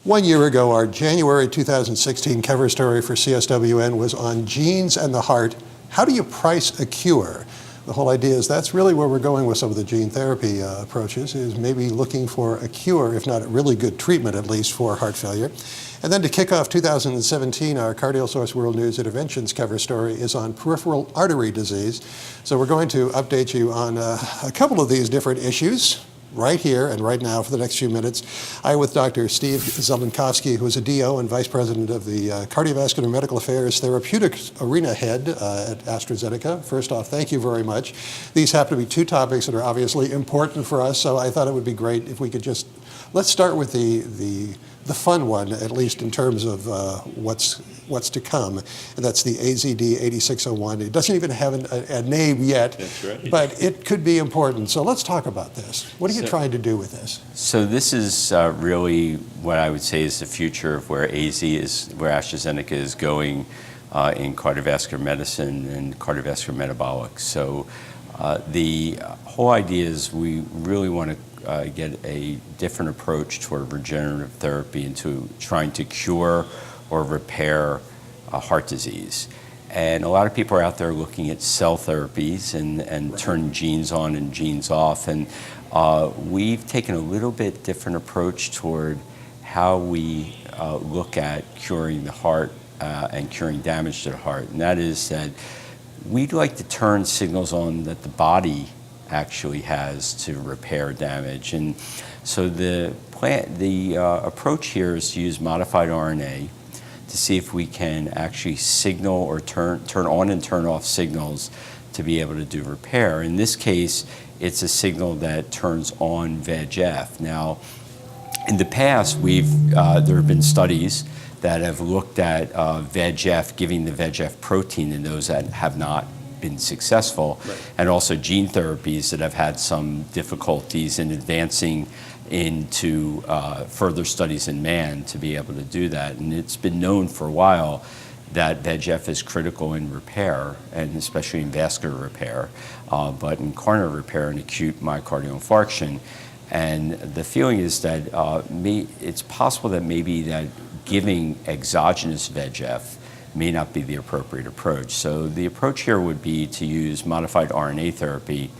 1 year ago, our January 2016 cover story for CSWN was on genes and the heart. How do you price a cure? The whole idea is that's really where we're going with some of the gene therapy approaches, is maybe looking for a cure, if not a really good treatment at least, for heart failure. And then to kick off 2017, our CardioSource World News Interventions cover story is on peripheral artery disease. So we're going to update you on a couple of these different issues right here and right now for the next few minutes. I'm with Dr. Steve Zelenkofske, who is a DO and Vice President of the Cardiovascular Medical Affairs Therapeutic Arena Head at AstraZeneca. First off, thank you very much. These happen to be two topics that are obviously important for us, so I thought it would be great if we could just, let's start with the fun one, at least in terms of what's to come, and that's the AZD 8601. It doesn't even have a name yet, that's right, but it could be important. So let's talk about this. What are you trying to do with this? So this is really what I would say is the future of where AstraZeneca is going in cardiovascular medicine and cardiovascular metabolics. So the whole idea is we really want to get a different approach toward regenerative therapy into trying to cure or repair heart disease. And a lot of people are out there looking at cell therapies and turning genes on and genes off. And we've taken a little bit different approach toward how we look at curing the heart and curing damage to the heart. And that is that we'd like to turn signals on that the body actually has to repair damage. And so the approach here is to use modified RNA to see if we can actually signal or turn on and turn off signals to be able to do repair. In this case, it's a signal that turns on VEGF. Now, in the past, there have been studies that have looked at VEGF, giving the VEGF protein in those that have not been successful, and also gene therapies that have had some difficulties in advancing into further studies in man to be able to do that. And it's been known for a while that VEGF is critical in repair, and especially in vascular repair, but in coronary repair and acute myocardial infarction. And the feeling is that it's possible that maybe that giving exogenous VEGF may not be the appropriate approach. So the approach here would be to use modified RNA therapy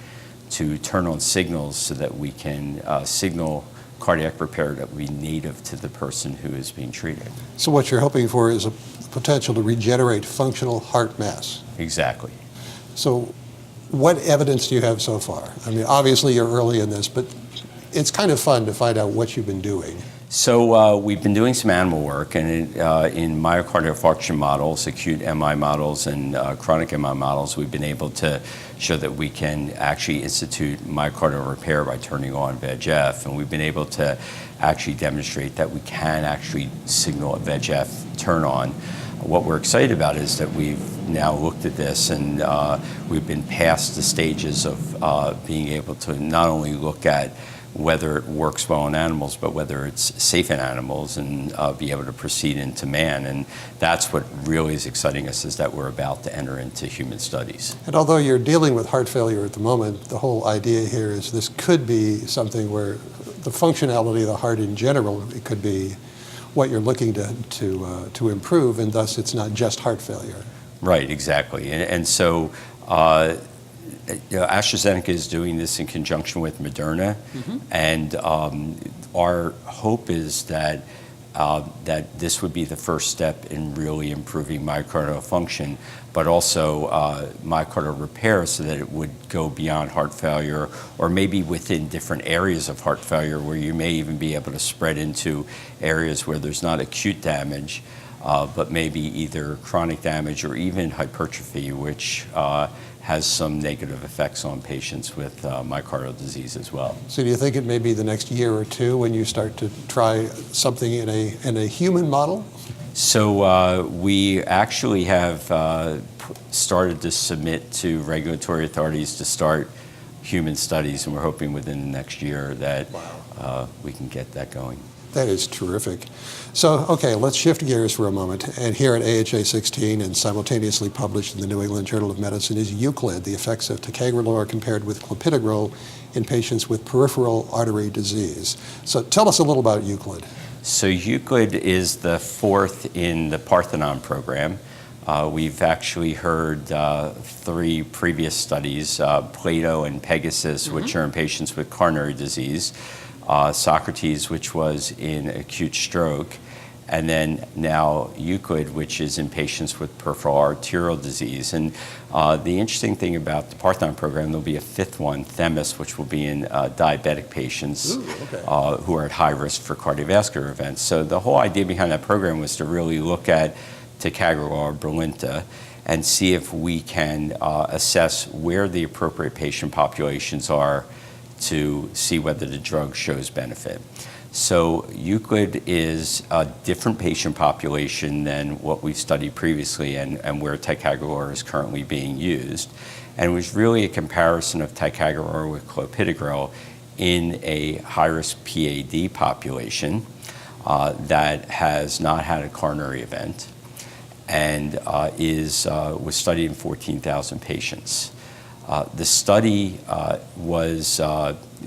to turn on signals so that we can signal cardiac repair that would be native to the person who is being treated. So what you're hoping for is a potential to regenerate functional heart mass. Exactly. So what evidence do you have so far? I mean, obviously you're early in this, but it's kind of fun to find out what you've been doing. So we've been doing some animal work, and in myocardial infarction models, acute MI models, and chronic MI models, we've been able to show that we can actually institute myocardial repair by turning on VEGF, and we've been able to actually demonstrate that we can actually signal a VEGF turn on. What we're excited about is that we've now looked at this, and we've been past the stages of being able to not only look at whether it works well in animals, but whether it's safe in animals, and be able to proceed into man. And that's what really is exciting us, is that we're about to enter into human studies. And although you're dealing with heart failure at the moment, the whole idea here is this could be something where the functionality of the heart in general, it could be what you're looking to improve, and thus it's not just heart failure. Right, exactly. And so AstraZeneca is doing this in conjunction with Moderna, and our hope is that this would be the first step in really improving myocardial function, but also myocardial repair, so that it would go beyond heart failure, or maybe within different areas of heart failure where you may even be able to spread into areas where there's not acute damage, but maybe either chronic damage or even hypertrophy, which has some negative effects on patients with myocardial disease as well. So do you think it may be the next year or two when you start to try something in a human model? So we actually have started to submit to regulatory authorities to start human studies, and we're hoping within the next year that we can get that going. That is terrific. So, okay, let's shift gears for a moment. And here at AHA 16 and simultaneously published in the New England Journal of Medicine is Euclid, the effects of ticagrelor compared with clopidogrel in patients with peripheral artery disease. So tell us a little about Euclid. So Euclid is the fourth in the Parthenon program. We've actually heard 3 previous studies, Plato and Pegasus, which are in patients with coronary disease, Socrates, which was in acute stroke, and then now Euclid, which is in patients with peripheral arterial disease. And the interesting thing about the Parthenon program, there'll be a 5th one, Themis, which will be in diabetic patients who are at high risk for cardiovascular events. So the whole idea behind that program was to really look at ticagrelor or Brilinta and see if we can assess where the appropriate patient populations are to see whether the drug shows benefit. So Euclid is a different patient population than what we've studied previously and where ticagrelor is currently being used. And it was really a comparison of ticagrelor with clopidogrel in a high-risk PAD population that has not had a coronary event and was studied in 14,000 patients. The study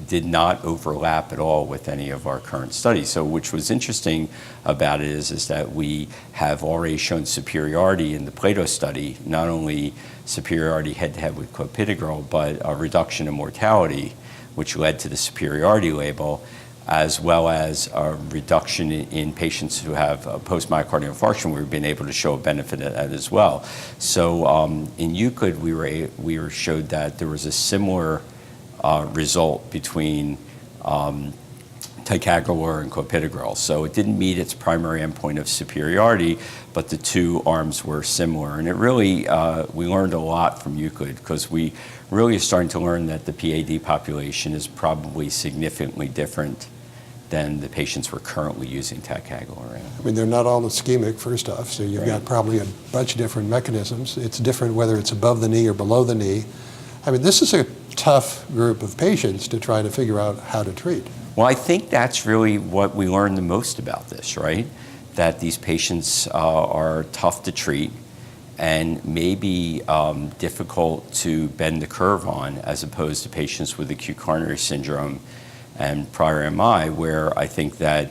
did not overlap at all with any of our current studies. So which was interesting about it is that we have already shown superiority in the Plato study, not only superiority head-to-head with clopidogrel, but a reduction in mortality, which led to the superiority label, as well as a reduction in patients who have post-myocardial infarction. We've been able to show a benefit of that as well. So in Euclid, we showed that there was a similar result between ticagrelor and clopidogrel. So it didn't meet its primary endpoint of superiority, but the 2 arms were similar. And it really, we learned a lot from Euclid because we really are starting to learn that the PAD population is probably significantly different than the patients we're currently using ticagrelor in. I mean, they're not all ischemic, first off, so you've got probably a bunch of different mechanisms. It's different whether it's above the knee or below the knee. I mean, this is a tough group of patients to try to figure out how to treat. Well, I think that's really what we learned the most about this, right? That these patients are tough to treat and maybe difficult to bend the curve on, as opposed to patients with acute coronary syndrome and prior MI, where I think that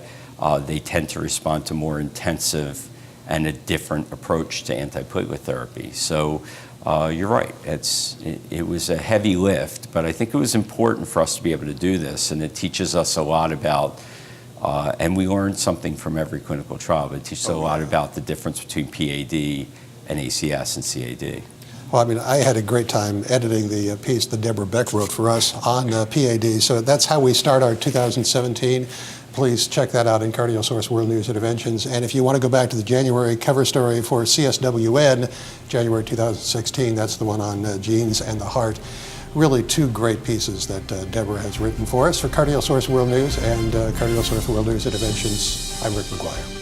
they tend to respond to more intensive and a different approach to antiplatelet therapy. So you're right, it was a heavy lift, but I think it was important for us to be able to do this, and it teaches us a lot about, and we learned something from every clinical trial, but it teaches us a lot about the difference between PAD and ACS and CAD. Well, I mean, I had a great time editing the piece that Deborah Beck wrote for us on PAD, so that's how we start our 2017. Please check that out in CardioSource World News Interventions. And if you want to go back to the January cover story for CSWN, January 2016, that's the one on genes and the heart. Really 2 great pieces that Deborah has written for us for CardioSource World News and CardioSource World News Interventions. I'm Rick McGuire.